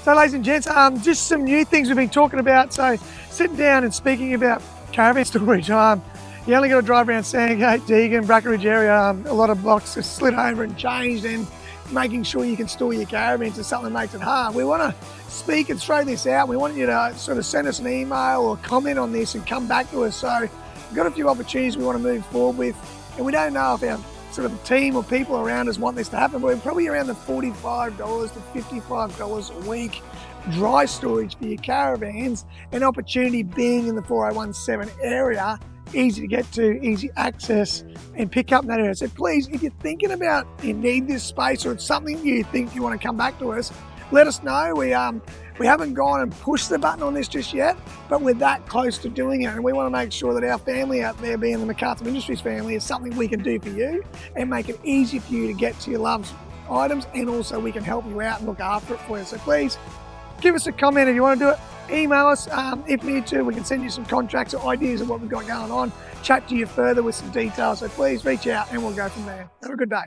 So ladies and gents, just some new things we've been talking about. So sitting down and speaking about caravan storage. You only got to drive around Sandgate, Deagon, Brackenridge area. A lot of blocks are slid over and changed, and making sure you can store your caravans is something that makes it hard. We want to speak and throw this out. We want you to sort of send us an email or comment on this and come back to us. So we've got a few opportunities we want to move forward with, and we don't know if our sort of team or people around us want this to happen, but we're probably around the $45 to $55 a week dry storage for your caravans. An opportunity being in the 4017 area, easy to get to, easy access, and pick up in that area. So please, if you're thinking about you need this space or it's something you think you want to come back to us, let us know. We haven't gone and pushed the button on this just yet, but we're that close to doing it, and we want to make sure that our family out there, being the McArthur Industries family, is something we can do for you and make it easy for you to get to your loved items, and also we can help you out and look after it for you. So please give us a comment if you want to do it. Email us if you need to. We can send you some contracts or ideas of what we've got going on, chat to you further with some details. So please reach out and we'll go from there. Have a good day.